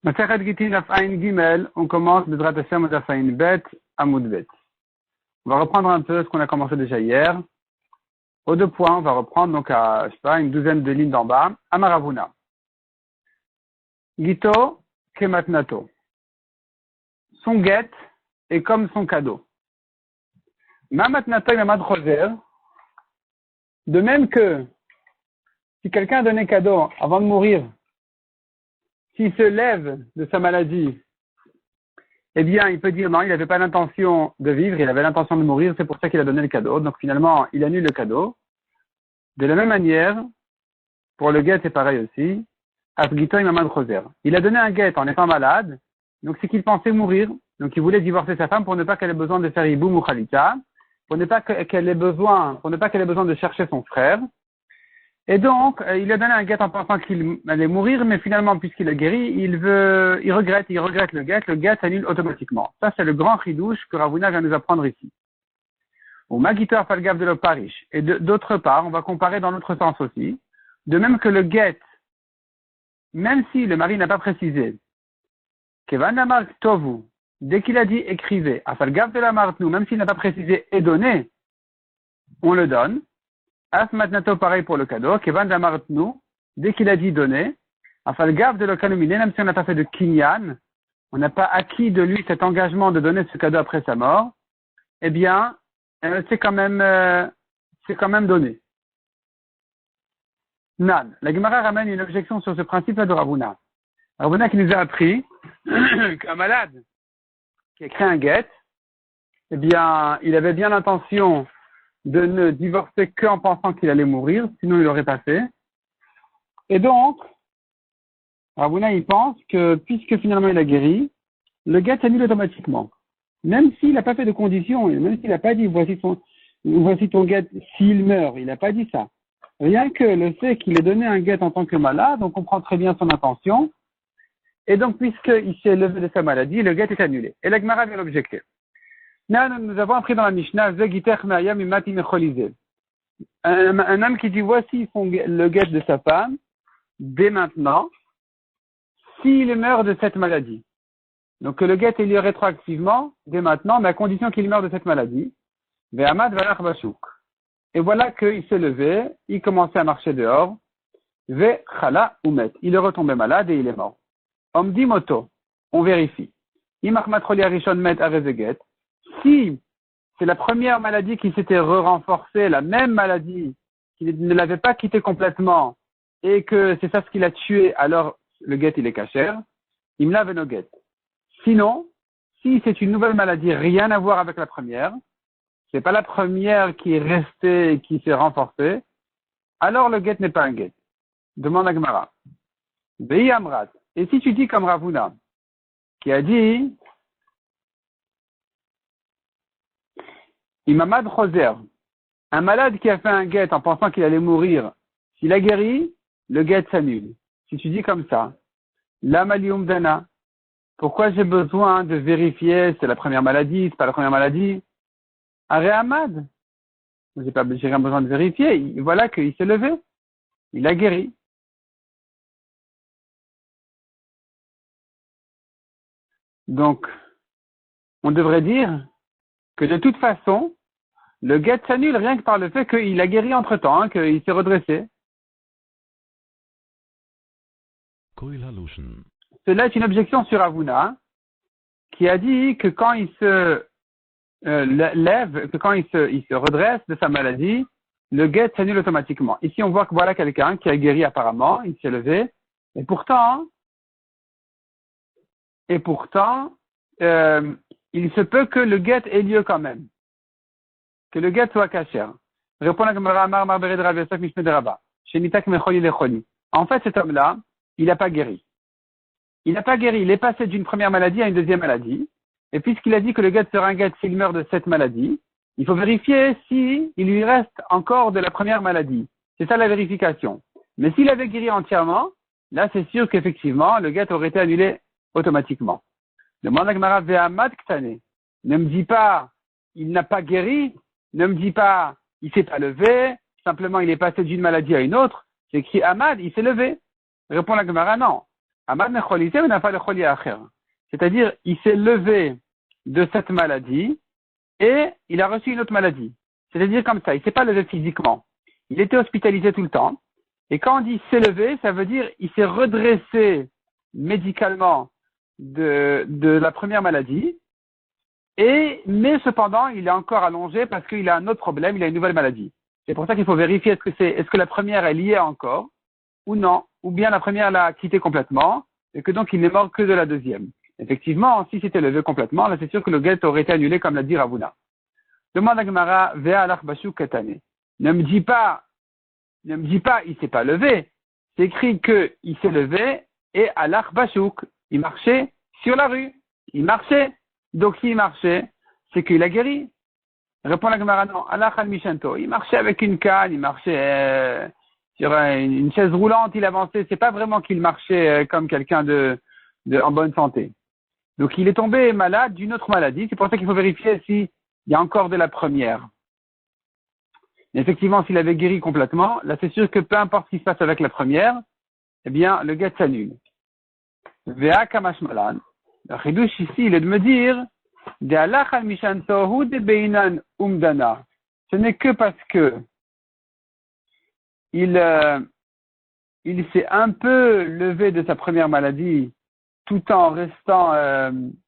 Masechet Gittin Daf Ayin Gimel, on commence Bezrat Hashem Daf Ayin Bet Amud Bet. On va reprendre un peu ce qu'on a commencé déjà hier. Aux deux points, on va reprendre donc à, une douzaine de lignes d'en bas. Amaravuna. Gito Kematnato. Son guet est comme son cadeau. Mamatnato Mamad Choser. De même que si quelqu'un a donné cadeau avant de mourir, s'il se lève de sa maladie, eh bien, il peut dire non, il n'avait pas l'intention de vivre, il avait l'intention de mourir, c'est pour ça qu'il a donné le cadeau. Donc finalement, il annule le cadeau. De la même manière, pour le guet, c'est pareil aussi. Asgito Mamad Choser. Il a donné un guet en étant malade, donc c'est qu'il pensait mourir, donc il voulait divorcer sa femme pour ne pas qu'elle ait besoin de faire Iboum ou Khalita, pour ne pas qu'elle ait besoin de chercher son frère. Et donc, il a donné un guet en pensant qu'il allait mourir, mais finalement, puisqu'il a guéri, il regrette le guet s'annule automatiquement. Ça, c'est le grand chidouche que Ravuna vient nous apprendre ici. Ou Magitor Falgav de l'Oparish. Et d'autre part, on va comparer dans l'autre sens aussi. De même que le guet, même si le mari n'a pas précisé, Kevan Amar Tovu, dès qu'il a dit écrivez, à Falgav de la Martnou, même s'il n'a pas précisé et donné, on le donne. As matnato, pareil pour le cadeau. Kevan Damartnu, dès qu'il a dit donner, afalgav de l'okanomine, même si on n'a pas fait de kinyan, on n'a pas acquis de lui cet engagement de donner ce cadeau après sa mort, eh bien, c'est quand même donné. Nan. La Gemara ramène une objection sur ce principe-là de Ravuna. Ravuna qui nous a appris qu'un malade qui a écrit un guet, eh bien, il avait bien l'intention de ne divorcer qu'en pensant qu'il allait mourir, sinon il l'aurait pas fait. Et donc, Ravuna, il pense que, puisque finalement il a guéri, le guet s'annule automatiquement. Même s'il n'a pas fait de conditions, et même s'il n'a pas dit, voici ton guet s'il meurt, il n'a pas dit ça. Rien que le fait qu'il ait donné un guet en tant que malade, on comprend très bien son intention. Et donc, puisqu'il s'est levé de sa maladie, le guet est annulé. Et la Gemara vient l'objecter. Nous avons appris dans la Mishnah, un homme qui dit voici le guet de sa femme, dès maintenant, s'il meurt de cette maladie. Donc que le guet est lié rétroactivement, dès maintenant, mais à condition qu'il meure de cette maladie. Et voilà qu'il s'est levé, il commençait à marcher dehors, il est retombé malade et il est mort. Omdi moto, on vérifie. Si c'est la première maladie qui s'était renforcée, la même maladie, qui ne l'avait pas quitté complètement, et que c'est ça ce qui l'a tué, alors le guet il est cachère, il me lave no guet. Sinon, si c'est une nouvelle maladie, rien à voir avec la première, c'est pas la première qui est restée et qui s'est renforcée, alors le guet n'est pas un guet. Demande à Gemara. Bei Amrat. Et si tu dis comme Ravuna, qui a dit, Imamad Choser, un malade qui a fait un guet en pensant qu'il allait mourir, s'il a guéri, le guet s'annule. Si tu dis comme ça, la malium dana, pourquoi j'ai besoin de vérifier c'est la première maladie, c'est pas la première maladie? Aré Ahmad, j'ai rien besoin de vérifier, voilà qu'il s'est levé, il a guéri. Donc, on devrait dire que de toute façon, le guet s'annule rien que par le fait qu'il a guéri entre-temps, qu'il s'est redressé. Cela est une objection sur Ravuna, qui a dit que quand il se lève, que quand il se redresse de sa maladie, le guet s'annule automatiquement. Ici, on voit que voilà quelqu'un qui a guéri apparemment, il s'est levé, et pourtant, il se peut que le guet ait lieu quand même. Que le guet soit cachère. Répond la Gemara Amar Marbered Rav Yosef Mishne de Rabba. Shenitak Mecholi Lecholi. En fait, cet homme-là, il n'a pas guéri. Il est passé d'une première maladie à une deuxième maladie. Et puisqu'il a dit que le guet sera un guet s'il meurt de cette maladie, il faut vérifier si il lui reste encore de la première maladie. C'est ça la vérification. Mais s'il avait guéri entièrement, là, c'est sûr qu'effectivement, le guet aurait été annulé automatiquement. Demande à Gemara Ve'amad Ktane. Ne me dis pas, il n'a pas guéri. Ne me dis pas, il s'est pas levé. Simplement, il est passé d'une maladie à une autre. C'est écrit Ahmad, il s'est levé. Répond la Gemara, non. Amad mecholité ou n'a pas le choli acher. C'est-à-dire, il s'est levé de cette maladie et il a reçu une autre maladie. C'est-à-dire comme ça, il s'est pas levé physiquement. Il était hospitalisé tout le temps. Et quand on dit s'est levé, ça veut dire il s'est redressé médicalement de la première maladie. Mais cependant, il est encore allongé parce qu'il a un autre problème, il a une nouvelle maladie. C'est pour ça qu'il faut vérifier est-ce que la première est liée encore ou non, ou bien la première l'a quitté complètement et que donc il n'est mort que de la deuxième. Effectivement, si c'était levé complètement, là c'est sûr que le guet aurait été annulé comme l'a dit Ravuna. Demande à Gemara, Vea alach bashuk katane. Ne me dis pas, il s'est pas levé. C'est écrit que il s'est levé et alach bashuk, il marchait sur la rue. Il marchait. Donc s'il marchait, c'est qu'il a guéri. Répond la Gemara, non, alach al mishanto. Il marchait avec une canne, il marchait sur une chaise roulante, il avançait. C'est pas vraiment qu'il marchait comme quelqu'un en bonne santé. Donc il est tombé malade d'une autre maladie. C'est pour ça qu'il faut vérifier s'il y a encore de la première. Et effectivement, s'il avait guéri complètement, là c'est sûr que peu importe ce qui se passe avec la première, eh bien le guet s'annule. Vea kamash malan. Le chidouche ici, il est de me dire de alach al mishanto hu de beinan umdana. Ce n'est que parce que il s'est un peu levé de sa première maladie tout en restant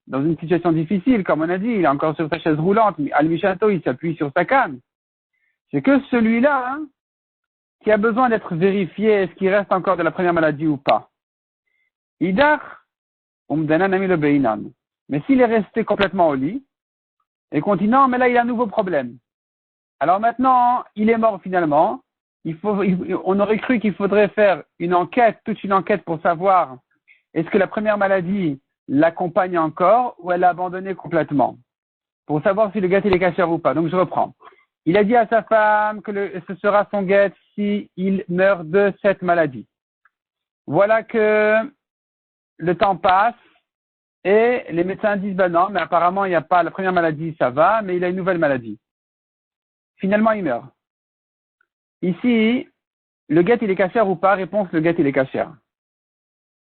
dans une situation difficile, comme on a dit, il est encore sur sa chaise roulante, mais Al-Mishanto, il s'appuie sur sa canne. C'est que celui-là qui a besoin d'être vérifié, est-ce qu'il reste encore de la première maladie ou pas. Idar, umdana nami le beinan. Mais s'il est resté complètement au lit, et continent, mais là il a un nouveau problème. Alors maintenant, il est mort finalement. On aurait cru qu'il faudrait faire toute une enquête pour savoir est-ce que la première maladie l'accompagne encore ou elle l'a abandonné complètement, pour savoir si le guet il est cachère ou pas. Donc je reprends. Il a dit à sa femme que ce sera son guet s'il meurt de cette maladie. Voilà que le temps passe et les médecins disent ben non, mais apparemment il n'y a pas la première maladie, ça va, mais il a une nouvelle maladie. Finalement il meurt. Ici, le guet il est cachère ou pas? Réponse, le guet il est cachère.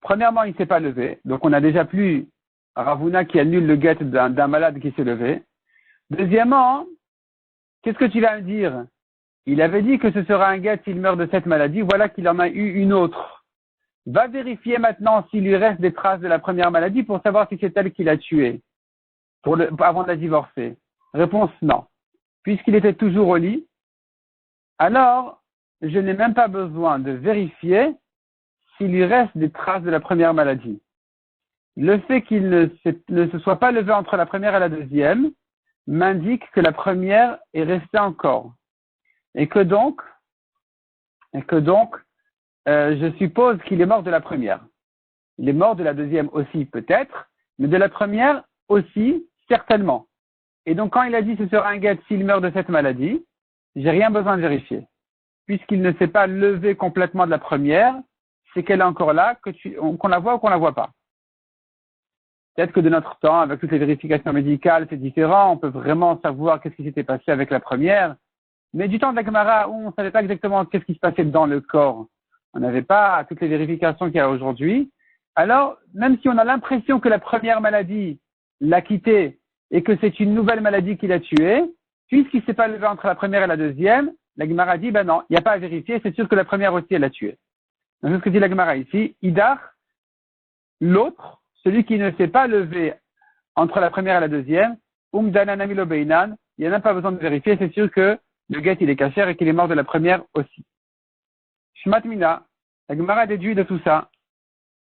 Premièrement, il ne s'est pas levé, donc on n'a déjà plus Ravuna qui annule le guet d'un malade qui s'est levé. Deuxièmement, qu'est-ce que tu vas me dire? Il avait dit que ce sera un guet s'il meurt de cette maladie, voilà qu'il en a eu une autre. Va vérifier maintenant s'il lui reste des traces de la première maladie pour savoir si c'est elle qui l'a tué avant de la divorcer. Réponse non. Puisqu'il était toujours au lit, alors je n'ai même pas besoin de vérifier s'il lui reste des traces de la première maladie. Le fait qu'il ne se soit pas levé entre la première et la deuxième m'indique que la première est restée encore. Et que donc, je suppose qu'il est mort de la première. Il est mort de la deuxième aussi peut-être, mais de la première aussi certainement. Et donc quand il a dit ce sera un guet s'il meurt de cette maladie, j'ai rien besoin de vérifier. Puisqu'il ne s'est pas levé complètement de la première, c'est qu'elle est encore là, qu'on la voit ou qu'on la voit pas. Peut-être que de notre temps, avec toutes les vérifications médicales, c'est différent, on peut vraiment savoir qu'est-ce qui s'était passé avec la première. Mais du temps de la Gemara, où on ne savait pas exactement qu'est-ce qui se passait dans le corps, on n'avait pas toutes les vérifications qu'il y a aujourd'hui. Alors, même si on a l'impression que la première maladie l'a quitté et que c'est une nouvelle maladie qui l'a tué, puisqu'il ne s'est pas levé entre la première et la deuxième, la Gemara dit, ben non, il n'y a pas à vérifier, c'est sûr que la première aussi, elle l'a tué. Donc, c'est ce que dit la Gemara ici. Idar, l'autre, celui qui ne s'est pas levé entre la première et la deuxième, umdana nami lo beinan, il n'y en a pas besoin de vérifier, c'est sûr que le guet il est cachère et qu'il est mort de la première aussi. Shmat mina, la Gemara déduit de tout ça.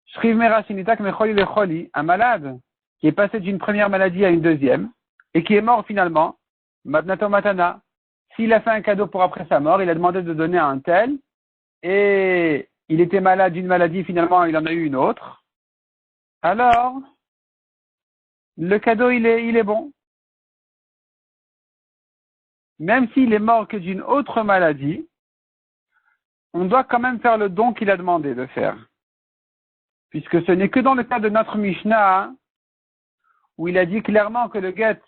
Shriv mera shinitak mecholi lecholi, un malade qui est passé d'une première maladie à une deuxième et qui est mort finalement, matnato matana. S'il a fait un cadeau pour après sa mort, il a demandé de donner à un tel et il était malade d'une maladie, finalement il en a eu une autre. Alors, le cadeau il est bon. Même s'il est mort que d'une autre maladie, on doit quand même faire le don qu'il a demandé de faire. Puisque ce n'est que dans le cas de notre Mishnah, où il a dit clairement que le guet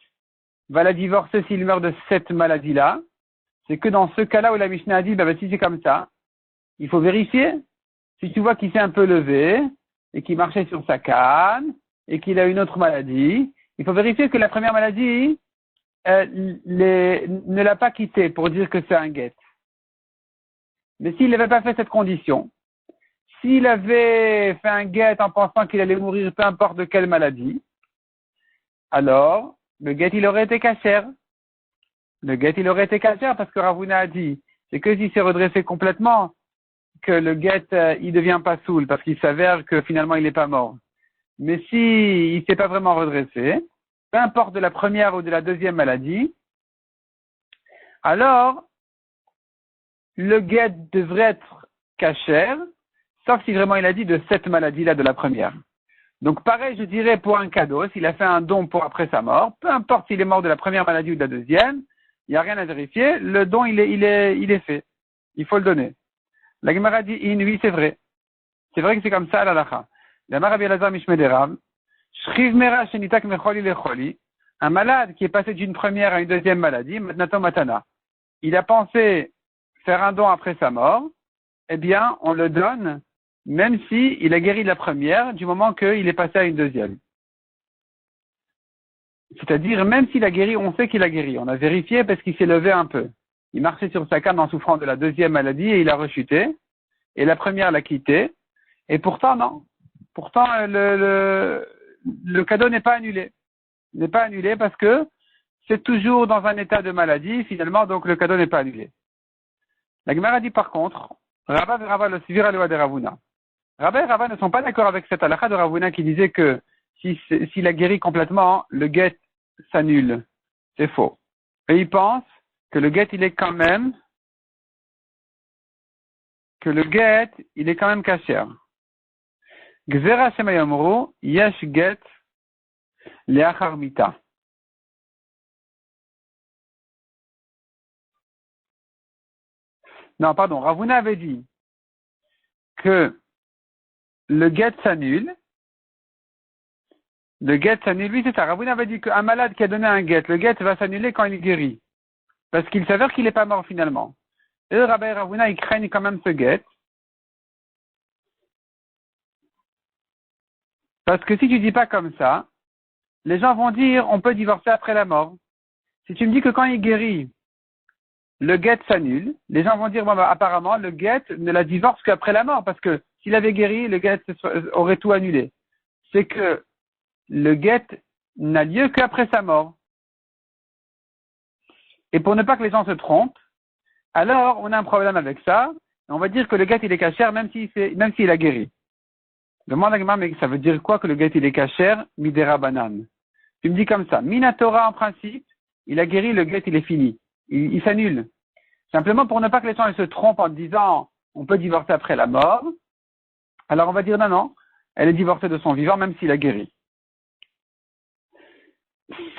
va la divorcer s'il meurt de cette maladie-là, c'est que dans ce cas-là où la Mishnah a dit, si c'est comme ça, il faut vérifier. Si tu vois qu'il s'est un peu levé, et qu'il marchait sur sa canne et qu'il a une autre maladie, il faut vérifier que la première maladie ne l'a pas quitté pour dire que c'est un guet. Mais s'il n'avait pas fait cette condition, s'il avait fait un guet en pensant qu'il allait mourir peu importe de quelle maladie, alors le guet il aurait été kasher. Le guet il aurait été kasher parce que Ravuna a dit, c'est que s'il s'est redressé complètement que le guet il devient pas soul parce qu'il s'avère que finalement il n'est pas mort. Mais si il s'est pas vraiment redressé, peu importe de la première ou de la deuxième maladie, alors le guet devrait être kasher, sauf si vraiment il a dit de cette maladie-là de la première. Donc pareil, je dirais pour un cadeau, s'il a fait un don pour après sa mort, peu importe s'il est mort de la première maladie ou de la deuxième, il n'y a rien à vérifier, le don il est fait. Il faut le donner. La Gemara dit, oui, c'est vrai. C'est vrai que c'est comme ça à l'alacha. La Rabbi Elazar Mishmederav, Shriv Mera Shenitak Mecholi Lecholi, un malade qui est passé d'une première à une deuxième maladie, Matnato Matana, il a pensé faire un don après sa mort, eh bien, on le donne, même si il a guéri de la première, du moment qu'il est passé à une deuxième. C'est-à-dire, même s'il a guéri, on sait qu'il a guéri. On a vérifié parce qu'il s'est levé un peu. Il marchait sur sa canne en souffrant de la deuxième maladie et il a rechuté. Et la première l'a quitté. Et pourtant, non. Pourtant, le cadeau n'est pas annulé. Il n'est pas annulé parce que c'est toujours dans un état de maladie, finalement, donc le cadeau n'est pas annulé. La Gemara dit par contre, Rabba et Rava le sivir aloua de Ravuna. Rabba et Rava ne sont pas d'accord avec cette halakha de Ravuna qui disait que s'il a guéri complètement, le guet s'annule. C'est faux. Et ils pensent que le guet, il est quand même kasher. Gzera shemayomru, yesh get leachar mita. Non, pardon, Ravuna avait dit que le guet s'annule. Le guet s'annule, oui, c'est ça. Ravuna avait dit qu'un malade qui a donné un guet, le guet va s'annuler quand il guérit. Parce qu'il s'avère qu'il n'est pas mort finalement. Et Rabbi et Ravuna, ils craignent quand même ce guet. Parce que si tu dis pas comme ça, les gens vont dire on peut divorcer après la mort. Si tu me dis que quand il guérit, le guet s'annule, les gens vont dire bon, bah, apparemment le guet ne la divorce qu'après la mort. Parce que s'il avait guéri, le guet aurait tout annulé. C'est que le guet n'a lieu qu'après sa mort. Et pour ne pas que les gens se trompent, alors on a un problème avec ça. On va dire que le guet il est kasher même s'il a guéri. Demande à Gemara, mais ça veut dire quoi que le guet il est kasher midera banan? Tu me dis comme ça. Minatora en principe, il a guéri, le guet il est fini. Il s'annule. Simplement pour ne pas que les gens se trompent en disant on peut divorcer après la mort. Alors on va dire non, elle est divorcée de son vivant même s'il a guéri.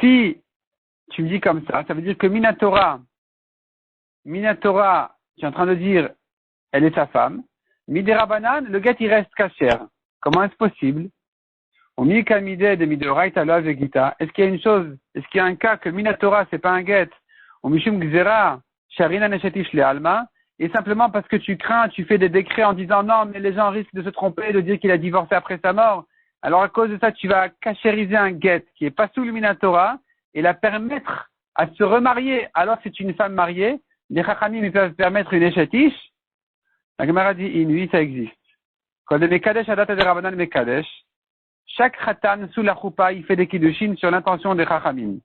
Si tu me dis comme ça veut dire que Minatora, tu es en train de dire, elle est sa femme. Midera banan, le guet il reste kasher. Comment est-ce possible? Est-ce qu'il y a une chose, est-ce qu'il y a un cas que Minatora c'est pas un guet? Et simplement parce que tu crains, tu fais des décrets en disant non, mais les gens risquent de se tromper, de dire qu'il a divorcé après sa mort. Alors à cause de ça, tu vas cachériser un guet qui est pas sous le Minatora et la permettre à se remarier. Alors c'est une femme mariée, les Chachamim peuvent permettre une échatiche. La Gemara dit oui, ça existe. Quand les Mekadesh Adat et des Rabbanan Mekadesh, chaque Khatan sous la choupa, il fait des kiddushin sur l'intention des Chachamim.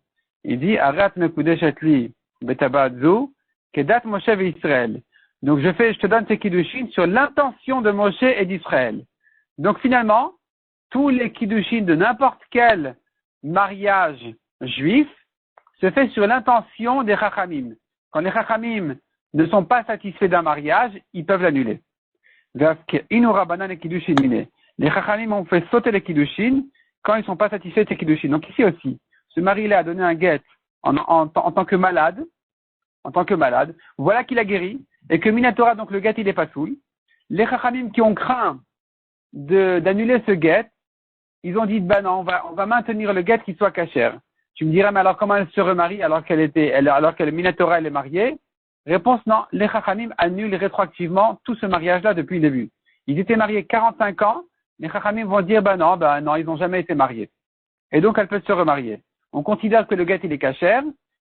Il dit Arat Mekudesh Atli Betabadzu Kedat Moshe et Israël. Donc je te donne ces kiddushin sur l'intention de Moshe et d'Israël. Donc finalement, tous les kiddushin de n'importe quel mariage juif se fait sur l'intention des Chachamim. Quand les Chachamim ne sont pas satisfaits d'un mariage, ils peuvent l'annuler. Les Chachamim ont fait sauter les kiddushin quand ils ne sont pas satisfaits de ces kiddushin. Donc ici aussi, ce mari-là a donné un guet en tant que malade. Voilà qu'il a guéri et que Minatora, donc le guet, il est pas soul. Les Chachamim qui ont craint d'annuler ce guet, ils ont dit non, on va maintenir le guet qui soit kasher. Tu me dirais mais alors comment elle se remarie alors que Minatora elle est mariée? Réponse non, les Chachamim annulent rétroactivement tout ce mariage-là depuis le début. Ils étaient mariés 45 ans, les Chachamim vont dire, non, ils n'ont jamais été mariés. Et donc, elle peut se remarier. On considère que le guet, il est cachère.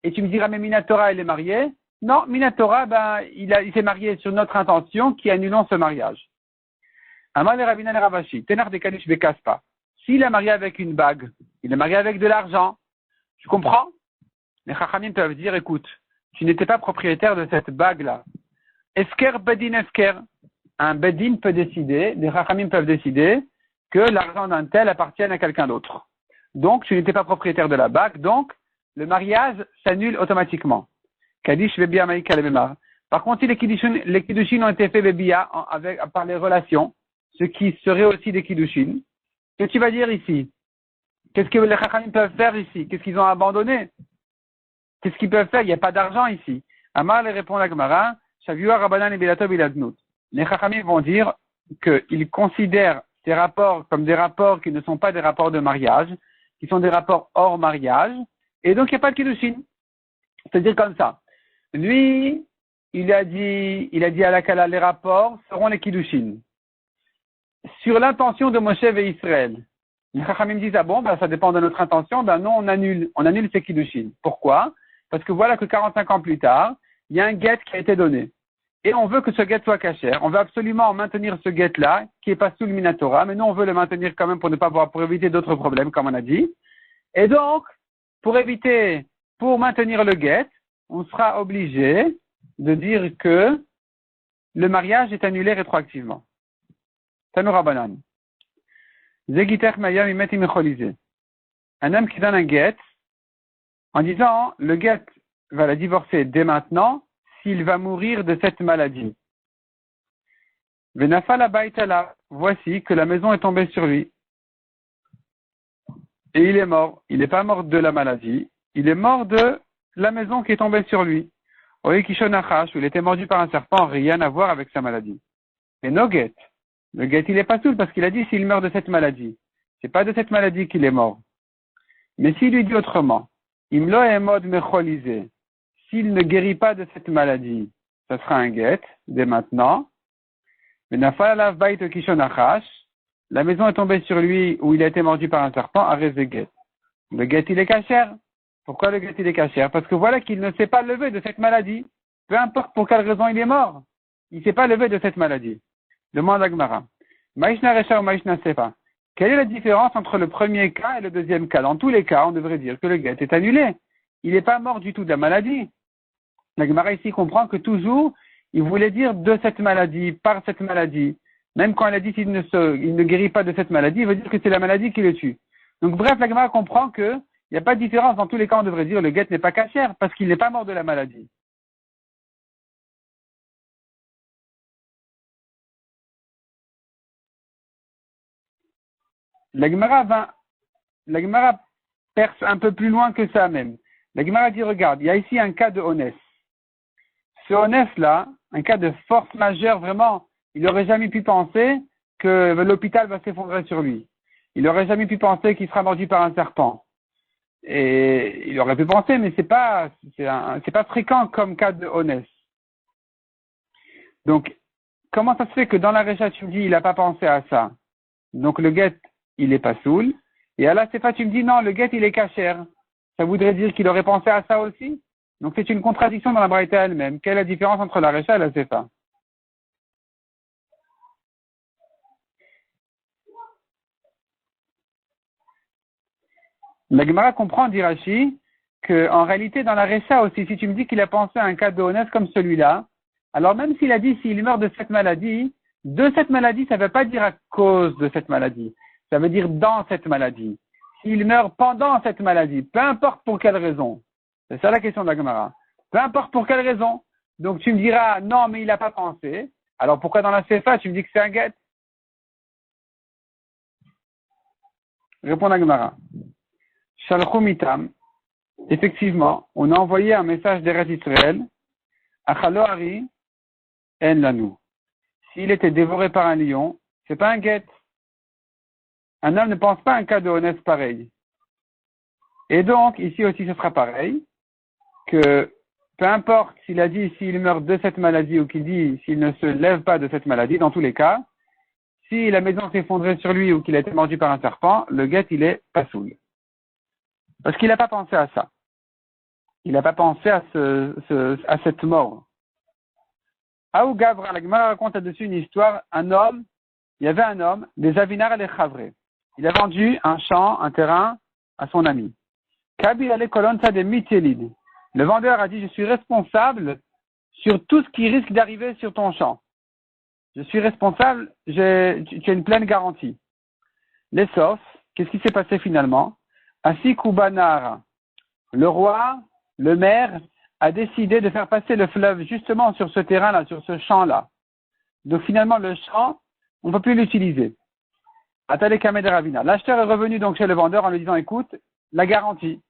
Et tu me diras, mais Minatora, elle est mariée. Non, Minatora, il s'est marié sur notre intention qui annulons ce mariage. Amar le Rabina le Ravashi, Tenar de Kalish Bekaspa. S'il est marié avec une bague, il est marié avec de l'argent. Tu comprends? Les Chachamim peuvent dire, écoute, tu n'étais pas propriétaire de cette bague-là. Esker Bedin Esker. Un Bedin peut décider, les Chachamim peuvent décider que l'argent d'un tel appartienne à quelqu'un d'autre. Donc, tu n'étais pas propriétaire de la bague, donc le mariage s'annule automatiquement. Kadish Bebia Maïka Lebemar. Par contre, si les Kiddushin ont été faits Bebia par les relations, ce qui serait aussi des Kiddushin, qu'est-ce que tu vas dire ici? Qu'est-ce que les Chachamim peuvent faire ici? Qu'est-ce qu'ils ont abandonné? Qu'est-ce qu'ils peuvent faire? Il n'y a pas d'argent ici. Amar les répond la Gemara, Shavua Rabbanan et Bilato Biladnout. Les Chachamim vont dire qu'ils considèrent ces rapports comme des rapports qui ne sont pas des rapports de mariage, qui sont des rapports hors mariage, et donc il n'y a pas de Kiddushin. C'est-à-dire comme ça. Lui, il a dit à la Kala, les rapports seront les Kiddushin. Sur l'intention de Moshe et Israël, les Chachamim disent, ça dépend de notre intention, non, on annule ces Kiddushin. Pourquoi? Parce que voilà que 45 ans plus tard, il y a un guet qui a été donné. Et on veut que ce guet soit cachère. On veut absolument maintenir ce guet-là, qui est pas sous le Minatora, mais nous, on veut le maintenir quand même pour éviter d'autres problèmes, comme on a dit. Et donc, pour maintenir le guet, on sera obligé de dire que le mariage est annulé rétroactivement. Tanu Rabbanan. Zegiter Mayam Imet Imecholizé. Un homme qui donne un guet, en disant, le guet va la divorcer dès maintenant, s'il va mourir de cette maladie. Venafala Baitala, voici que la maison est tombée sur lui. Et il est mort. Il n'est pas mort de la maladie. Il est mort de la maison qui est tombée sur lui. Oekishonachash, où il était mordu par un serpent, rien à voir avec sa maladie. Et no get. Le get, il est pas soul parce qu'il a dit s'il meurt de cette maladie. C'est pas de cette maladie qu'il est mort. Mais s'il lui dit autrement, Imlo emod mecholisé, s'il ne guérit pas de cette maladie, ça sera un get, dès maintenant. La maison est tombée sur lui où il a été mordu par un serpent, arrête le get. Le get, il est cachère. Pourquoi le get, il est cachère? Parce que voilà qu'il ne s'est pas levé de cette maladie. Peu importe pour quelle raison il est mort. Il ne s'est pas levé de cette maladie. Demande à Gemara. Maïshna Recha ou Maïshna Sefa. Quelle est la différence entre le premier cas et le deuxième cas? Dans tous les cas, on devrait dire que le get est annulé. Il n'est pas mort du tout de la maladie. La Gemara ici comprend que toujours, il voulait dire de cette maladie, par cette maladie. Même quand elle a dit qu'il ne guérit pas de cette maladie, il veut dire que c'est la maladie qui le tue. Donc bref, la Gemara comprend qu'il n'y a pas de différence. Dans tous les cas, on devrait dire le get n'est pas cachère parce qu'il n'est pas mort de la maladie. La Gemara perce un peu plus loin que ça même. La Gemara dit, regarde, il y a ici un cas de honnête. Ce honnête-là, un cas de force majeure, vraiment, il n'aurait jamais pu penser que l'hôpital va s'effondrer sur lui. Il n'aurait jamais pu penser qu'il sera mordu par un serpent. Et il aurait pu penser, mais c'est pas fréquent comme cas de honnête. Donc, comment ça se fait que dans la Récha, tu me dis, il n'a pas pensé à ça? Donc, le guet, il est pas soul. Et à la Sefa, tu me dis, non, le guet, il est cachère. Ça voudrait dire qu'il aurait pensé à ça aussi? Donc, c'est une contradiction dans la Braïta elle-même. Quelle est la différence entre la Récha et la Sefa? La Gemara comprend, dit Rashi, qu'en réalité, dans la Récha aussi, si tu me dis qu'il a pensé à un cas de honnête comme celui-là, alors même s'il a dit s'il meurt de cette maladie, ça ne veut pas dire à cause de cette maladie. Ça veut dire dans cette maladie. S'il meurt pendant cette maladie, peu importe pour quelle raison. C'est ça la question de la Gemara. Peu importe pour quelle raison. Donc tu me diras, non, mais il n'a pas pensé. Alors pourquoi dans la Sefa, tu me dis que c'est un guet? Répond la Gemara. Shalchumitam. Effectivement, on a envoyé un message d'Eretz Israël. Achaloari en lanou. S'il était dévoré par un lion, c'est pas un guet. Un homme ne pense pas à un cas de honnête pareil. Et donc, ici aussi, ce sera pareil, que peu importe s'il a dit s'il meurt de cette maladie ou qu'il dit s'il ne se lève pas de cette maladie, dans tous les cas, si la maison s'est effondrée sur lui ou qu'il a été mordu par un serpent, le guet, il est pas soul. Parce qu'il n'a pas pensé à ça. Il n'a pas pensé à à cette mort. Aou Gavra, la Gemara raconte là-dessus une histoire. Il y avait un homme, des Avinar et les Chavre. Il a vendu un champ, un terrain à son ami. Kabil ale kolonsa de Mitielid. Le vendeur a dit, je suis responsable sur tout ce qui risque d'arriver sur ton champ. Je suis responsable, tu as une pleine garantie. Les saufs, qu'est-ce qui s'est passé finalement? Ainsi Koubanar, le roi, le maire, a décidé de faire passer le fleuve justement sur ce terrain-là, sur ce champ-là. Donc finalement, le champ, on ne peut plus l'utiliser. Atale Kamed Ravina. L'acheteur est revenu donc chez le vendeur en lui disant, écoute, la garantie.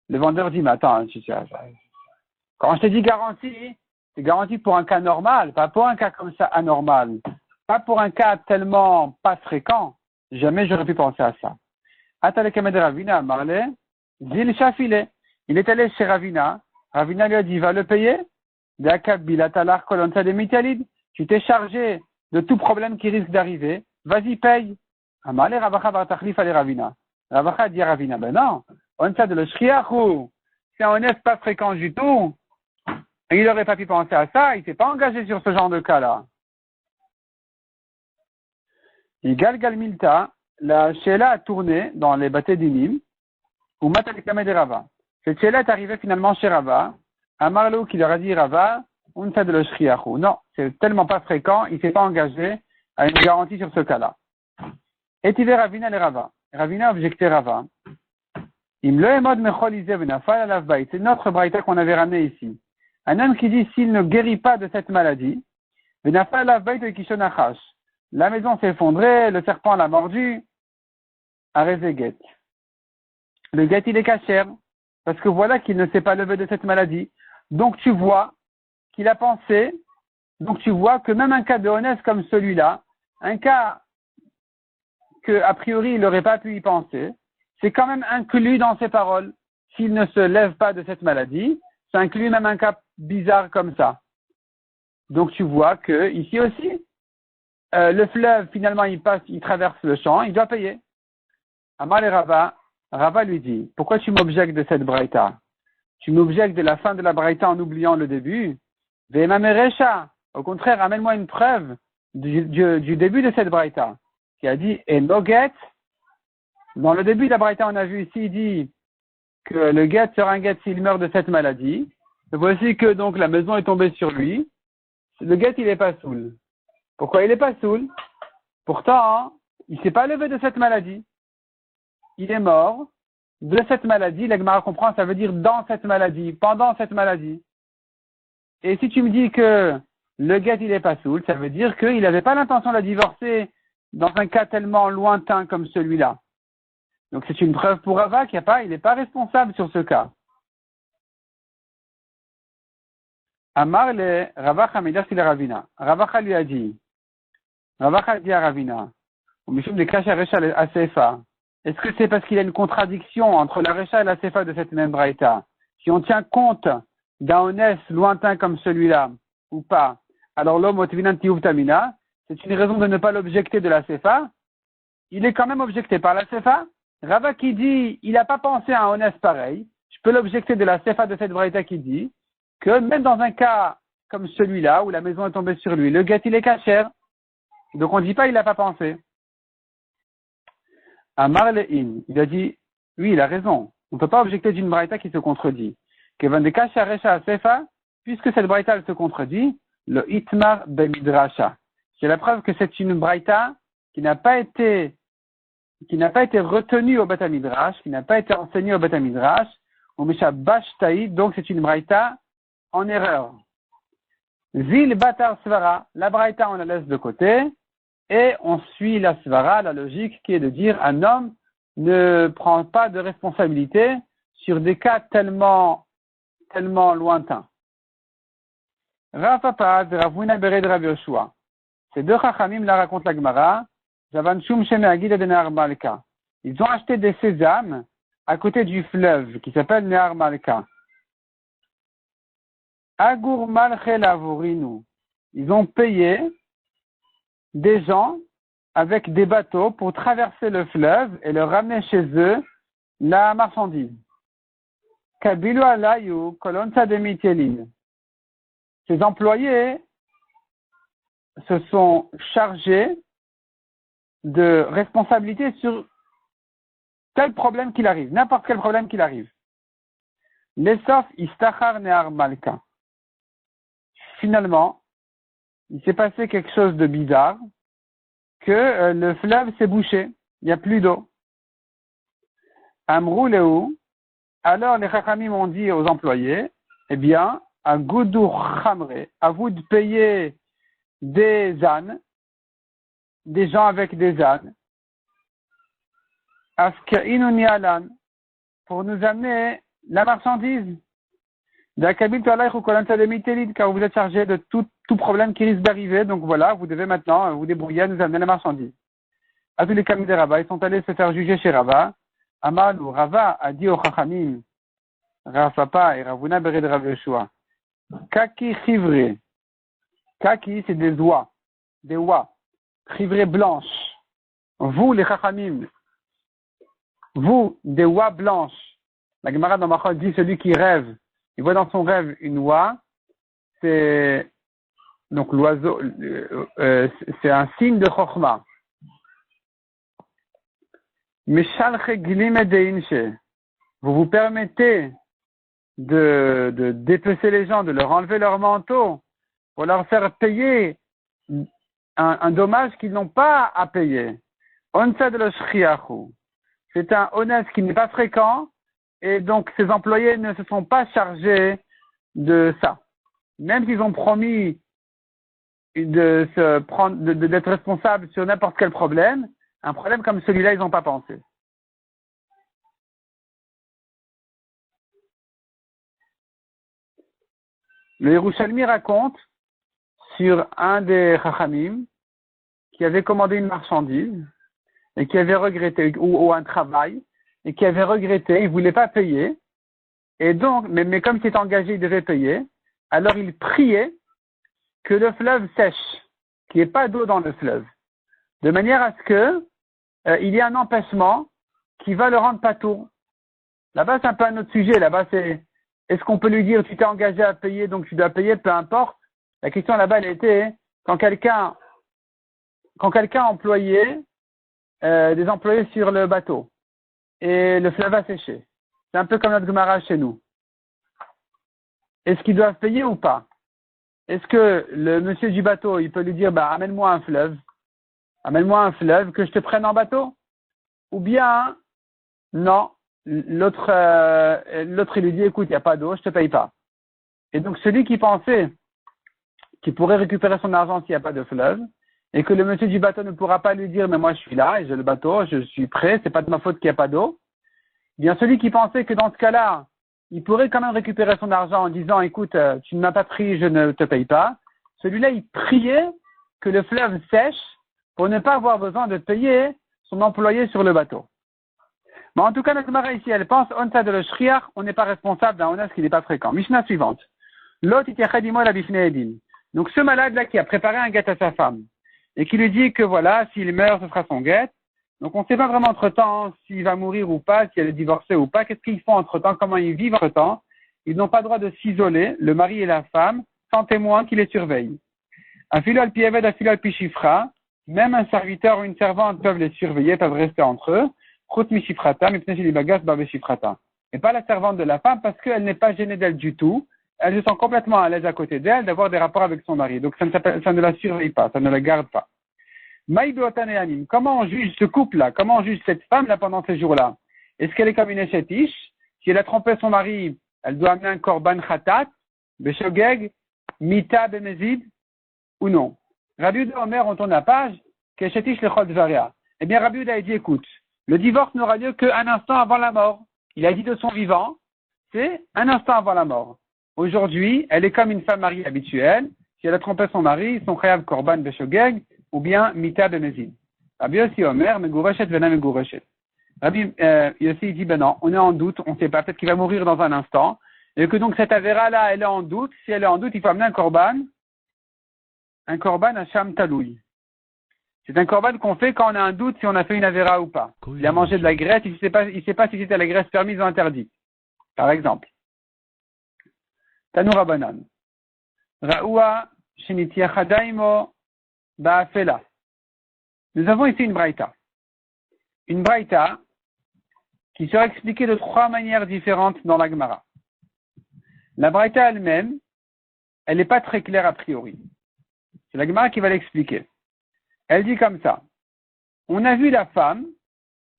Le vendeur dit, mais attends, quand je te dis garantie, c'est garantie pour un cas normal, pas pour un cas comme ça anormal. Pas pour un cas tellement pas fréquent. Jamais j'aurais pu penser à ça. Atale Kamed Ravina, Marley, Zil Shafile. Il est allé chez Ravina. Ravina lui a dit, va le payer. Tu t'es chargé de tout problème qui risque d'arriver. Vas-y, paye. Amalé Ravacha Bartachlif allez Ravina. Ravacha dit à Ravina, ben non. On sait de le shriachou. C'est un honnête pas fréquent du tout. Et il n'aurait pas pu penser à ça. Il s'est pas engagé sur ce genre de cas-là. Et Galgal Milta, la Sheila a tourné dans les bâtés d'Inim. Ou Matalekame de Rava. Cette Sheila est arrivée finalement chez Rava. Amarlo qui leur a dit Rava, on sait de le shriachou. Non, c'est tellement pas fréquent. Il s'est pas engagé à une garantie sur ce cas-là. Et tu veux Ravina le Rava. Ravina a objecté Rava. C'est notre braïta qu'on avait ramené ici. Un homme qui dit s'il ne guérit pas de cette maladie, la maison s'est effondrée, le serpent l'a mordu, Arezeget. Le guet il est cachère, parce que voilà qu'il ne s'est pas levé de cette maladie. Donc tu vois qu'il a pensé, donc tu vois que même un cas de honnête comme celui-là, un cas que a priori il n'aurait pas pu y penser, c'est quand même inclus dans ses paroles. S'il ne se lève pas de cette maladie, ça inclut même un cas bizarre comme ça. Donc tu vois que ici aussi, le fleuve finalement il traverse le champ, il doit payer. Amar et Rava lui dit, pourquoi tu m'objectes de cette braïta? Tu m'objectes de la fin de la braïta en oubliant le début? Ve'emameresha. Au contraire, amène-moi une preuve du début de cette braïta. Qui a dit, et no get. Dans le début de la braïta, on a vu ici, il dit que le get sera un get s'il meurt de cette maladie. Et voici que donc la maison est tombée sur lui. Le get, il est pas saoul. Pourquoi il est pas saoul? Pourtant, il s'est pas levé de cette maladie. Il est mort de cette maladie. La Gemara comprend, ça veut dire dans cette maladie, pendant cette maladie. Et si tu me dis que le get, il est pas saoul, ça veut dire qu'il n'avait pas l'intention de la divorcer dans un cas tellement lointain comme celui-là. Donc c'est une preuve pour Rava il n'est pas responsable sur ce cas. Amar le Ravacha Midas il Ravina. Ravacha lui a dit à Ravina, est-ce que c'est parce qu'il y a une contradiction entre la Recha et la Sefa de cette même braïta? Si on tient compte d'un honnête lointain comme celui-là, ou pas, alors l'homme otvinan tiuv tamina, c'est une raison de ne pas l'objecter de la Sefa. Il est quand même objecté par la Sefa. Rava qui dit, il n'a pas pensé à un honnête pareil. Je peux l'objecter de la Sefa de cette braïta qui dit que même dans un cas comme celui-là, où la maison est tombée sur lui, le guet il est cachère. Donc on ne dit pas il n'a pas pensé. Amar le'in, il a dit, oui, il a raison. On ne peut pas objecter d'une braïta qui se contredit. Kevan de kasha resha sefa, puisque cette braïta elle se contredit, le itmar bemidrasha. C'est la preuve que c'est une braïta qui n'a pas été retenue au Beth Midrash, qui n'a pas été enseignée au Beth Midrash, au Misha Bashtaï, donc c'est une braïta en erreur. Zil Batar Svara, la braïta on la laisse de côté, et on suit la Svara, la logique qui est de dire un homme ne prend pas de responsabilité sur des cas tellement lointains. Rav Papa, Ravuna Bered Rav Yoshua. Ces deux chachamim la racontent la Gemara. Zavan Shum Sheme Agida de Nehar Malka. Ils ont acheté des sésames à côté du fleuve qui s'appelle Nehar Malka. Agur Malche Lavorinu. Ils ont payé des gens avec des bateaux pour traverser le fleuve et le ramener chez eux la marchandise. Kabilu alayu kolonsa de mitelin. Ces employés se sont chargés de responsabilité sur tel problème qu'il arrive, n'importe quel problème qu'il arrive. L'esof istachar ne'ar malka. Finalement, il s'est passé quelque chose de bizarre, que le fleuve s'est bouché, il n'y a plus d'eau. Amrou lehu, alors les chachamim ont dit aux employés, eh bien, à goudou chamre, à vous de payer des ânes, des gens avec des ânes, aska'inu ni'alan, pour nous amener la marchandise. Car vous êtes chargé de tout problème qui risque d'arriver, donc voilà, vous devez maintenant vous débrouiller à nous amener la marchandise. À tous les camis de Rava, ils sont allés se faire juger chez Rava. Amal ou Rava a dit au Chachamim, Rav Papa et Ravuna Bered Rav Yeshua, Kaki chivre. Kaki, c'est des oies, chivre blanches. Vous, les Chachamim, vous, des oies blanches. La Gemara dans Machot dit celui qui rêve, il voit dans son rêve une oie, c'est donc l'oiseau, c'est un signe de Chokhmah. Vous vous permettez de dépecer les gens, de leur enlever leur manteau, pour leur faire payer un dommage qu'ils n'ont pas à payer. C'est un honnête qui n'est pas fréquent, et donc ces employés ne se sont pas chargés de ça. Même s'ils ont promis d'être responsables sur n'importe quel problème, un problème comme celui-là, ils n'ont pas pensé. Le Yerushalmi raconte sur un des Chachamim qui avait commandé une marchandise et qui avait regretté, ou un travail, et qui avait regretté, il ne voulait pas payer, et donc, mais comme il s'était engagé, il devait payer, alors il priait que le fleuve sèche, qu'il n'y ait pas d'eau dans le fleuve, de manière à ce que il y ait un empêchement qui va le rendre patour. Là-bas, c'est un peu un autre sujet. Là-bas, c'est est-ce qu'on peut lui dire tu t'es engagé à payer, donc tu dois payer, peu importe. La question là-bas, elle était quand quelqu'un employait des employés sur le bateau et le fleuve a séché. C'est un peu comme notre Gemara chez nous. Est-ce qu'ils doivent payer ou pas? Est-ce que le monsieur du bateau, il peut lui dire amène-moi un fleuve que je te prenne en bateau? Ou bien non, l'autre il lui dit écoute, il n'y a pas d'eau, je te paye pas. Et donc celui qui pensait qu'il pourrait récupérer son argent s'il n'y a pas de fleuve, et que le monsieur du bateau ne pourra pas lui dire mais moi je suis là et j'ai le bateau, je suis prêt, c'est pas de ma faute qu'il n'y a pas d'eau, bien celui qui pensait que dans ce cas-là, il pourrait quand même récupérer son argent en disant écoute, tu ne m'as pas pris, je ne te paye pas, celui-là il priait que le fleuve sèche pour ne pas avoir besoin de payer son employé sur le bateau. Mais en tout cas, la Gemara ici, elle pense, on n'est pas responsable d'un honnête qui n'est pas fréquent. Mishnah suivante. Donc ce malade-là qui a préparé un guet à sa femme, et qui lui dit que voilà, s'il meurt, ce sera son guet. Donc on ne sait pas vraiment entre-temps s'il va mourir ou pas, si elle est divorcée ou pas, qu'est-ce qu'ils font entre-temps, comment ils vivent entre-temps. Ils n'ont pas le droit de s'isoler, le mari et la femme, sans témoin qui les surveille. Un filal pieved, un filal pichifra, même un serviteur ou une servante peuvent les surveiller, peuvent rester entre eux. Et pas la servante de la femme parce qu'elle n'est pas gênée d'elle du tout. Elle se sent complètement à l'aise à côté d'elle d'avoir des rapports avec son mari. Donc ça ne la surveille pas, ça ne la garde pas. Comment on juge ce couple-là? Comment on juge cette femme-là pendant ces jours-là? Est-ce qu'elle est comme une échetiche? Si elle a trompé son mari, elle doit amener un korban khatat, beshogeg, mita bemezid, ou non? Rabbi Yehuda Omer, on tourne la page, qu'échetiche le chol dvaria. Eh bien, Rabbi Yehuda a dit, écoute, le divorce n'aura lieu qu'un instant avant la mort. Il a dit de son vivant, c'est un instant avant la mort. Aujourd'hui, elle est comme une femme mariée habituelle. Si elle a trompé son mari, son chayav korban beshogeg, ou bien mita bemezid. Rabbi Yossi Omer, megoureshet vena megoureshet. Rabbi Yossi dit, ben non, on est en doute, on ne sait pas, peut-être qu'il va mourir dans un instant, et que donc cette avéra-là, elle est en doute. Si elle est en doute, il faut amener un korban Hacham Taloui. C'est un korban qu'on fait quand on a un doute si on a fait une avéra ou pas. Il a mangé de la graisse, il ne sait pas si c'était la graisse permise ou interdite. Par exemple. Tanu Rabbanan. Ra'ua shenitiachadaimo ba'afela. Nous avons ici une braïta. Une braïta qui sera expliquée de 3 manières différentes dans la Gemara. La braïta elle-même, elle n'est pas très claire a priori. C'est la Gemara qui va l'expliquer. Elle dit comme ça. On a vu la femme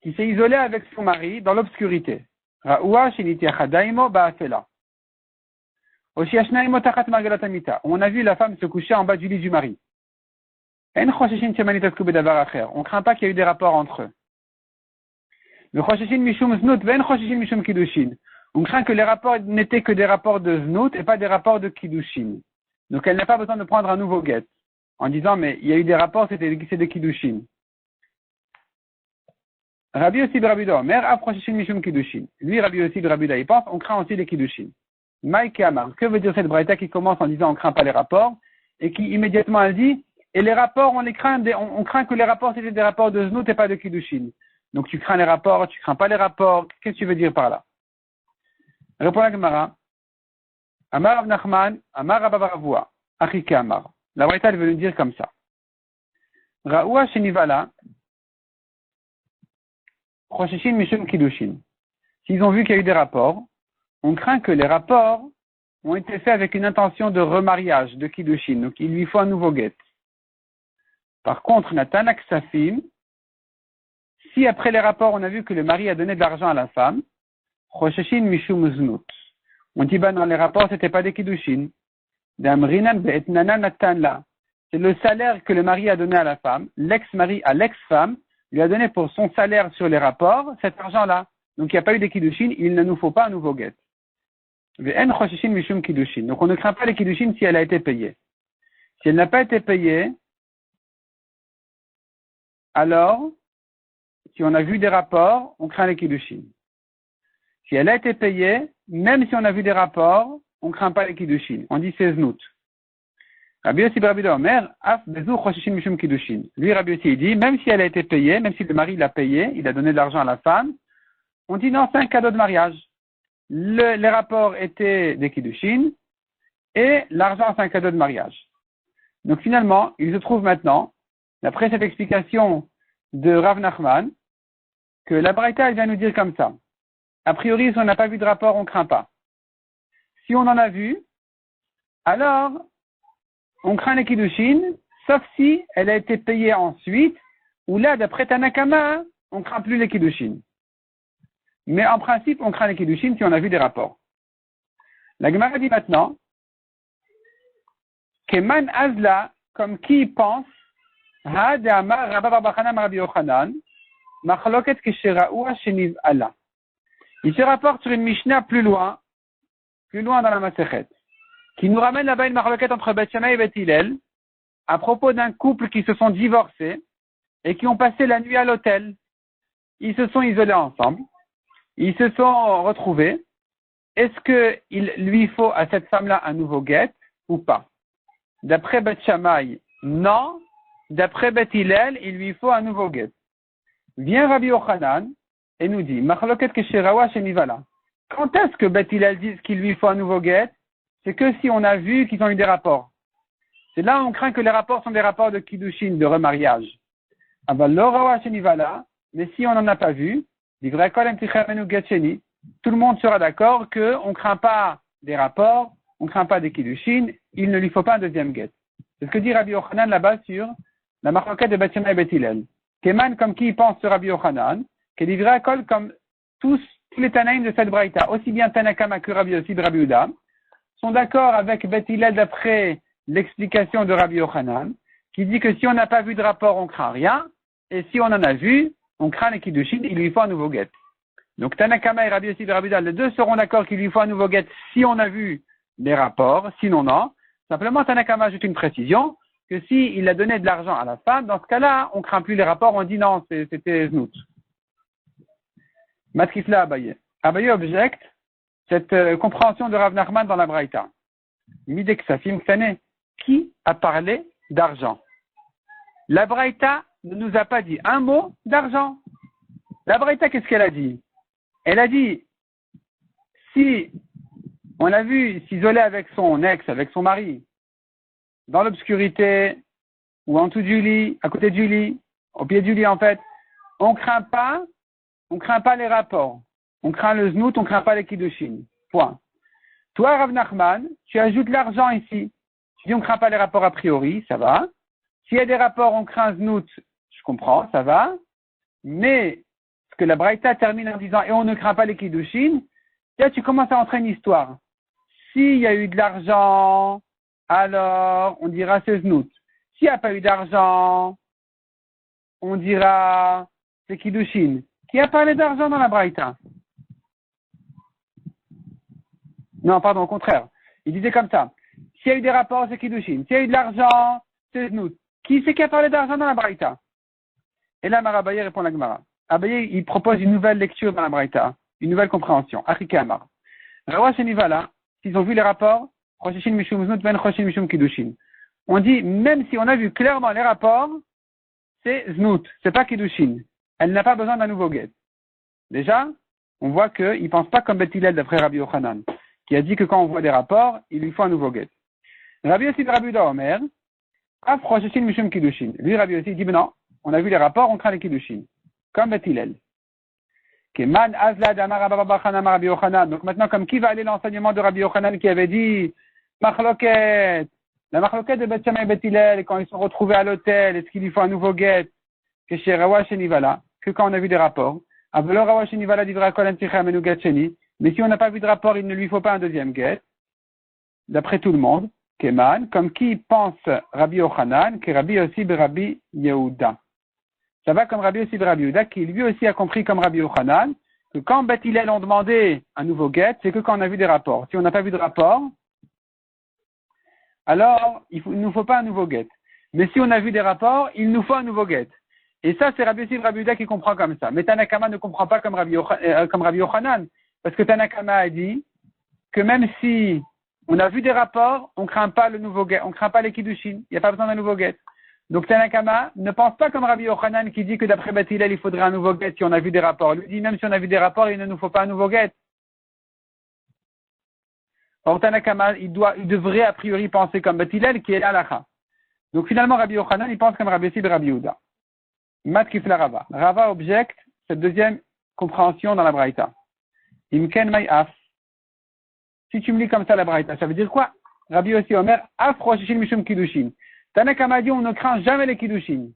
qui s'est isolée avec son mari dans l'obscurité. Ra'ua shenitiachadaimo ba'afela. On a vu la femme se coucher en bas du lit du mari. On ne craint pas qu'il y ait eu des rapports entre eux. On craint que les rapports n'étaient que des rapports de znout et pas des rapports de kiddushin. Donc elle n'a pas besoin de prendre un nouveau guet en disant mais il y a eu des rapports, c'est des kiddushin. Rabbi Yossi B'Rabido, mère approcheshin mishum kiddushin. Lui Rabbi Yossi B'Rabido, il pense on craint aussi les kiddushin. Maïk Amar, que veut dire cette braïta qui commence en disant on craint pas les rapports et qui immédiatement elle dit et les rapports on craint que les rapports c'était des rapports de znout et pas de kiddushin. Donc tu crains les rapports, tu crains pas les rapports. Qu'est-ce que tu veux dire par là? Répond la Gemara. Amar Rav Nachman, Amar Rabba bar Avua, Achika Amar. La braïta elle veut nous dire comme ça. Ra'ua shenivala, Choshishin mishum kiddushin. S'ils ont vu qu'il y a eu des rapports, on craint que les rapports ont été faits avec une intention de remariage, de kiddushin. Donc il lui faut un nouveau guet. Par contre, Nathan Aksafim, si après les rapports on a vu que le mari a donné de l'argent à la femme, Choshishin mishum znut. On dit dans les rapports c'était pas des kiddushin. D'amrinan be'etnana natan la. C'est le salaire que le mari a donné à la femme, l'ex-mari à l'ex-femme lui a donné pour son salaire sur les rapports cet argent-là. Donc il n'y a pas eu de kiddushin, il ne nous faut pas un nouveau guet. Donc on ne craint pas les kiddushin si elle a été payée. Si elle n'a pas été payée, alors, si on a vu des rapports, on craint les kiddushin. Si elle a été payée, même si on a vu des rapports, on ne craint pas les kiddushin. On dit c'est znout. Rabbi Yossi Rabbi Omer, af bezu choshishin mishum kiddushin. Lui, Rabbi Yossi, il dit, même si elle a été payée, même si le mari l'a payée, il a donné de l'argent à la femme, on dit non, c'est un cadeau de mariage. Les rapports étaient des kiddushin et l'argent, c'est un cadeau de mariage. Donc finalement, il se trouve maintenant, d'après cette explication de Rav Nachman, que la braïta, elle vient nous dire comme ça. A priori, si on n'a pas vu de rapport, on ne craint pas. Si on en a vu, alors, on craint les kiddushin, sauf si elle a été payée ensuite, ou là, d'après Tanakama, on ne craint plus les kiddushin. Mais en principe, on craint les kiddushin si on a vu des rapports. La Gemara dit maintenant, Keman Azla, comme qui pense, Ha de Amar Rabba bar Bachana Rabbi Yochanan, Machloket Keshera'ua Sheniv Allah. Il se rapporte sur une Mishnah plus loin dans la Masechet, qui nous ramène là-bas une Machloket entre Beth Shammai et Beth Hillel, à propos d'un couple qui se sont divorcés et qui ont passé la nuit à l'hôtel. Ils se sont isolés ensemble. Ils se sont retrouvés. Est-ce qu'il lui faut à cette femme-là un nouveau guet ou pas? D'après Beth Shammai, non. D'après Beth Hillel, il lui faut un nouveau guet. Vient Rabbi Yochanan et nous dit, Machloket Kesherawa Shenivala. Quand est-ce que Beth Hillel dit qu'il lui faut un nouveau guet? C'est que si on a vu qu'ils ont eu des rapports. C'est là où on craint que les rapports sont des rapports de kiddushin, de remariage. Aval Shenivala, mais si on n'en a pas vu, tout le monde sera d'accord qu'on ne craint pas des rapports, on ne craint pas des kiddushin, il ne lui faut pas un deuxième guet. C'est ce que dit Rabbi Yochanan là-bas sur la marquette de Beth Shammai et Beth Hillel. Keman, comme qui pense sur Rabbi Yochanan, que livré à Kol comme tous les Tanaïm de cette braïta, aussi bien Tanakama que Rabbi Yossi de Rabbi Uda, sont d'accord avec Beth Hillel d'après l'explication de Rabbi Yochanan, qui dit que si on n'a pas vu de rapport, on craint rien, et si on en a vu, on craint les kiddushin, il lui faut un nouveau guet. Donc Tanakama et Rabbi Yossi de Rabbi Uda, les deux seront d'accord qu'il lui faut un nouveau guet si on a vu des rapports, sinon non. Simplement, Tanakama ajoute une précision, que si il a donné de l'argent à la femme, dans ce cas-là, on craint plus les rapports, on dit non, c'était znout. Matkifla Abaye. Abaye objecte cette compréhension de Rav Nachman dans la Braïta. Midek Safim Ktane, qui a parlé d'argent? La Braïta ne nous a pas dit un mot d'argent. La Braïta, qu'est-ce qu'elle a dit? Elle a dit, si on l'a vu s'isoler avec son ex, avec son mari, dans l'obscurité, ou en dessous du lit, à côté du lit, au pied du lit en fait, on craint pas les rapports. On craint le znout, on craint pas les kiddushin. Point. Toi, Rav Nachman, tu ajoutes l'argent ici. Tu dis on craint pas les rapports a priori, ça va. S'il y a des rapports, on craint znout, je comprends, ça va. Mais, ce que la Braïta termine en disant et on ne craint pas les kiddushin, là tu commences à entrer une histoire. S'il y a eu de l'argent, alors on dira c'est znout. S'il n'y a pas eu d'argent, on dira c'est kiddushin. Qui a parlé d'argent dans la Braïta? Non, pardon, au contraire. Il disait comme ça. S'il y a eu des rapports, c'est kiddushin. S'il y a eu de l'argent, c'est znout. Qui c'est qui a parlé d'argent dans la Braïta? Et là, Marabaye répond à la Gemara. Abaye, il propose une nouvelle lecture dans la Braïta, une nouvelle compréhension. Achike Amar. Rawa Shenivala, s'ils ont vu les rapports, Choshishin Mishum Znout Ben Choshishin Mishum Kiddushin. On dit, même si on a vu clairement les rapports, c'est znout, c'est pas kiddushin. Elle n'a pas besoin d'un nouveau guet. Déjà, on voit qu'il ne pense pas comme Beth Hillel d'après Rabbi Yochanan, qui a dit que quand on voit des rapports, il lui faut un nouveau guet. Rabbi Yossi de Rabbi Yehuda Omer, Af Choshishin Mishum Kiddushin. Lui, Rabbi Yossi dit, ben non, on a vu les rapports, on craint les kiddushin. Comme Beth Hillel. Keman Azla Damar Rabba Chanam Rabbi Yochanan. Donc maintenant, comme qui va aller l'enseignement de Rabbi Yochanan qui avait dit, Machloket, la machloket de Beth Shammai et Beth Hillel, quand ils sont retrouvés à l'hôtel, est-ce qu'il lui faut un nouveau guet? Que chez Rawa Shenivala, que quand on a vu des rapports. Avelo Rawa Shenivala divra kol anticha menu guet sheni. Mais si on n'a pas vu de rapport, il ne lui faut pas un deuxième guet. D'après tout le monde, Keman, comme qui pense Rabbi Yochanan, que Rabbi Yossi be Rabbi Yehuda. Ça va comme Rabbi Yossi be Rabbi Yehuda, qui lui aussi a compris comme Rabbi Yochanan, que quand Beth Hillel ont demandé un nouveau guet, c'est que quand on a vu des rapports. Si on n'a pas vu de rapport, alors il ne nous faut pas un nouveau guet. Mais si on a vu des rapports, il nous faut un nouveau guet. Et ça, c'est Rabbi Yossi Rabbi Yehuda qui comprend comme ça. Mais Tanakama ne comprend pas comme Rabbi Yochanan. Parce que Tanakama a dit que même si on a vu des rapports, on ne craint pas le nouveau guet, on ne craint pas les kiddushin. Il n'y a pas besoin d'un nouveau guet. Donc Tanakama ne pense pas comme Rabbi Yochanan qui dit que d'après Beth Hillel, il faudrait un nouveau guet si on a vu des rapports. Lui dit même si on a vu des rapports, il ne nous faut pas un nouveau guet. Or Tanakama, il devrait a priori penser comme Beth Hillel qui est l'halakha. Donc finalement, Rabbi Yochanan, il pense comme Rabbi Yossi Rabbi Yehuda. Matkif la Rava. Rava objecte cette deuxième compréhension dans la Braïta. Imken may af. Si tu me lis comme ça la Braïta, ça veut dire quoi? Rabbi Yossi Omer, af rosheshin mishum kiddushin. Tanakama dit on ne craint jamais les kiddushin.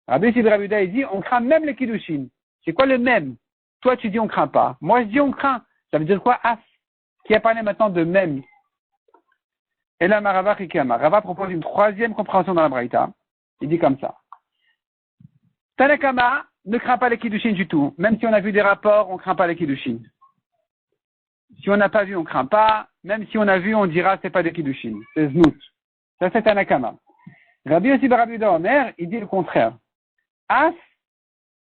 Rabbi Yossi Rabbi Yehuda, il dit on craint même les kiddushin. C'est quoi le même? Toi tu dis on craint pas. Moi je dis on craint. Ça veut dire quoi? Af. Qui a parlé maintenant de même. Et là, Marava Chikama. Rava propose une troisième compréhension dans la Braïta. Il dit comme ça. Tanakama ne craint pas les kiddushin du tout. Même si on a vu des rapports, on ne craint pas les kiddushin. Si on n'a pas vu, on ne craint pas. Même si on a vu, on dira c'est pas des kiddushin. C'est znout. Ça c'est Tanakama. Rabbi Yossi Rabbi Yehuda Omer, il dit le contraire. As,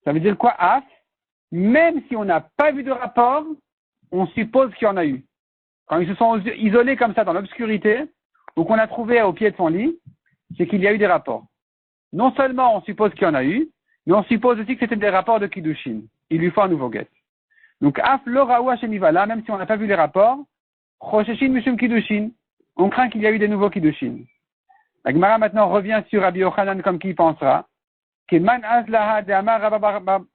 ça veut dire quoi as? Même si on n'a pas vu de rapport, on suppose qu'il y en a eu. Quand ils se sont isolés comme ça dans l'obscurité, ou qu'on a trouvé au pied de son lit, c'est qu'il y a eu des rapports. Non seulement on suppose qu'il y en a eu, mais on suppose aussi que c'était des rapports de kiddushin. Il lui faut un nouveau guet. Donc, af loraoua shenivala, même si on n'a pas vu les rapports, chosheshin mishum kiddushin, on craint qu'il y a eu des nouveaux kiddushin. La Gemara maintenant revient sur Rabbi Yochanan comme qui y pensera. Keman azlaha de amar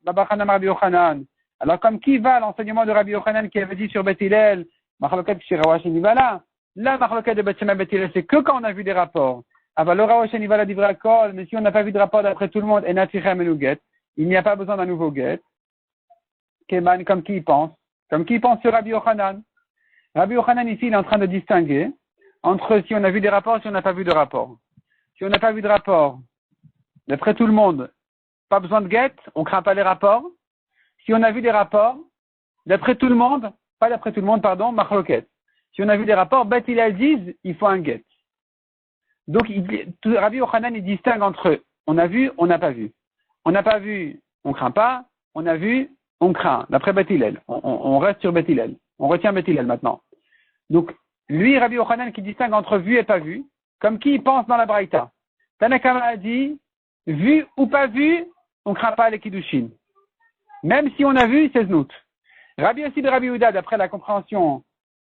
babachanam Rabbi Yochanan. Alors, comme qui va l'enseignement de Rabbi Yochanan qui avait dit sur Beth Hillel, machloket shiraoua shenivala, la machloket de Beth Shammai Beth Hillel, c'est que quand on a vu des rapports. Mais si on n'a pas vu de rapport d'après tout le monde, il n'y a pas besoin d'un nouveau guet. Keman, comme qui y pense? Comme qui y pense sur Rabbi Yochanan? Rabbi Yochanan ici, il est en train de distinguer entre si on a vu des rapports et si on n'a pas vu de rapport. Si on n'a pas vu de rapport, d'après tout le monde, pas besoin de guet, on ne craint pas les rapports. Si on a vu des rapports, d'après tout le monde, pas d'après tout le monde, pardon, machloket. Si on a vu des rapports, Beth Hillel disent, il faut un guet. Donc, Rabbi Yochanan, il distingue entre on a vu, on n'a pas vu. On n'a pas vu, on craint pas. On a vu, on craint. D'après Beth Hillel. On reste sur Beth Hillel. On retient Beth Hillel maintenant. Donc, lui, Rabbi Yochanan, qui distingue entre vu et pas vu, comme qui pense dans la Braïta. Tanakama a dit, vu ou pas vu, on ne craint pas les kiddushin. Même si on a vu, c'est znout. Rabbi Yossi de Rabbi Yehuda, d'après la compréhension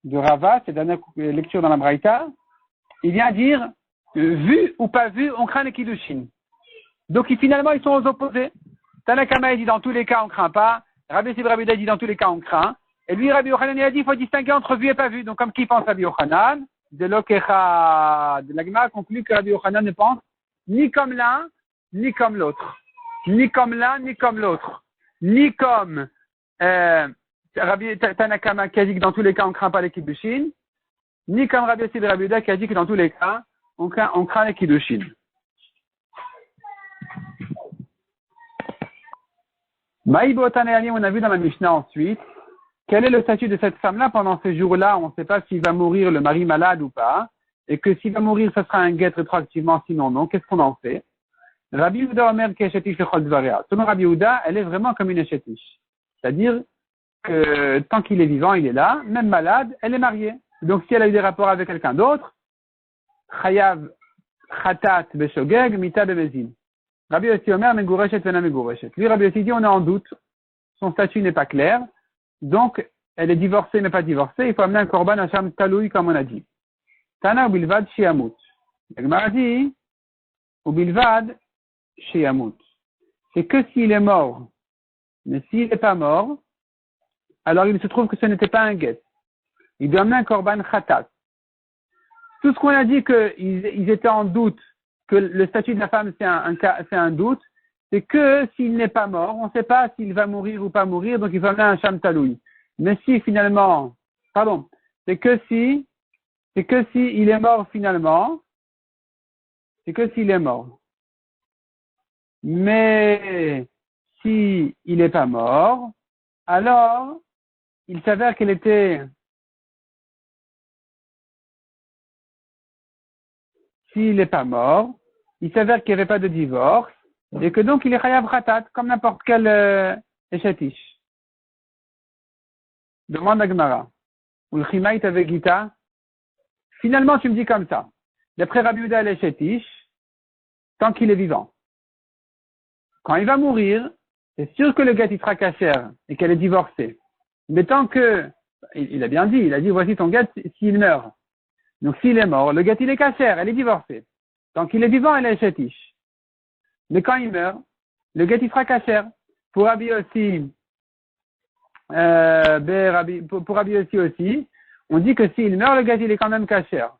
de Rava, c'est dernière lecture dans la Braïta, il vient dire, vu ou pas vu, on craint les kiddushin. Donc finalement, ils sont aux opposés. Tanakama dit dans tous les cas, on ne craint pas. Rabbi Yossi de Rabbi Yehuda dit dans tous les cas, on craint. Et lui, Rabbi Yochanan, il a dit, il faut distinguer entre vu et pas vu. Donc comme qui pense Rabbi Yochanan, de l'Okecha, de la Gemara conclut que Rabbi Yochanan ne pense ni comme l'un, ni comme l'autre. Ni comme l'un, ni comme l'autre. Ni comme Rabbi Tanakama qui a dit que dans tous les cas on ne craint pas les kiddushin, ni comme Rabbi Yossi de Rabbi Yehuda qui a dit que dans tous les cas on craint les kiddushin. Maïbo Tanéani, on a vu dans la Mishnah ensuite, quel est le statut de cette femme-là pendant ces jours-là, on ne sait pas s'il va mourir le mari malade ou pas, et que s'il va mourir, ça sera un guet rétroactivement, sinon non, qu'est-ce qu'on en fait? Rabbi Yehuda Omer Keshetish Lechol Dvaria. Selon Rabbi Yehuda, elle est vraiment comme une Eshetish. C'est-à-dire que tant qu'il est vivant, il est là, même malade, elle est mariée. Donc si elle a eu des rapports avec quelqu'un d'autre, Chayav Chatat Beshogeg Mita Bemezin. Rabbi Yossi Omer Megureshet Vena Megureshet. Lui, Rabbi Yossi dit, on est en doute, son statut n'est pas clair, donc elle est divorcée mais pas divorcée, il faut amener un korban Hacham Taloui comme on a dit. Tana Ubilvad Shiamut. La Gemara dit, Ubilvad Shiamut. C'est que s'il est mort, mais s'il n'est pas mort, alors il se trouve que ce n'était pas un guet. Il doit amener un korban Khatat. Tout ce qu'on a dit qu'ils étaient en doute, que le statut de la femme c'est un doute, c'est que s'il n'est pas mort, on ne sait pas s'il va mourir ou pas mourir, donc il faut amener un sham taloui. Mais si finalement, c'est que si il est mort finalement, c'est que s'il est mort. Mais si il n'est pas mort, alors il s'avère qu'elle était, s'il n'est pas mort, il s'avère qu'il n'y avait pas de divorce, et que donc il est chayav khatat, comme n'importe quel échatish. Demande à Gemara. Ou le chimaït avec Gita. Finalement, tu me dis comme ça. D'après Rabbi Yehuda l'échatish, tant qu'il est vivant. Quand il va mourir, c'est sûr que le gars il sera cachère et qu'elle est divorcée. Mais tant que, il a bien dit, il a dit voici ton gars s'il meurt. Donc s'il est mort, le gars il est cachère, elle est divorcée. Tant qu'il est vivant, elle est échatish. Mais quand il meurt, le gars il sera cachère. Pour Rabbi aussi, pour Rabbi aussi, on dit que s'il meurt, le gars il est quand même cachère.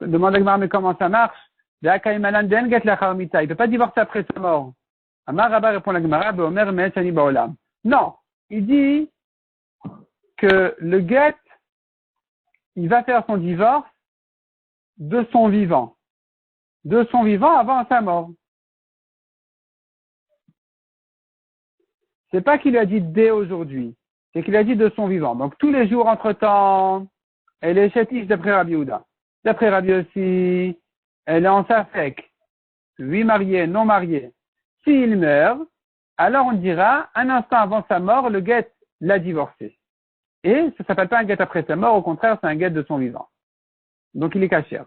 Demande à Gemara, mais comment ça marche? Il ne peut pas divorcer après sa mort. Amar Rabba répond à la Gemara, Beomer Me'etzani Baolam. Non, il dit que le guet, il va faire son divorce de son vivant. De son vivant avant sa mort. C'est pas qu'il lui a dit dès aujourd'hui, c'est qu'il a dit de son vivant. Donc tous les jours entre-temps, elle est chétiche d'après Rabbi Yehuda. D'après Rabbi aussi, elle est en safek. Oui marié, non marié. S'il meurt, alors on dira, un instant avant sa mort, le guet l'a divorcé. Et ça ne s'appelle pas un guet après sa mort, au contraire, c'est un guet de son vivant. Donc il est cachère.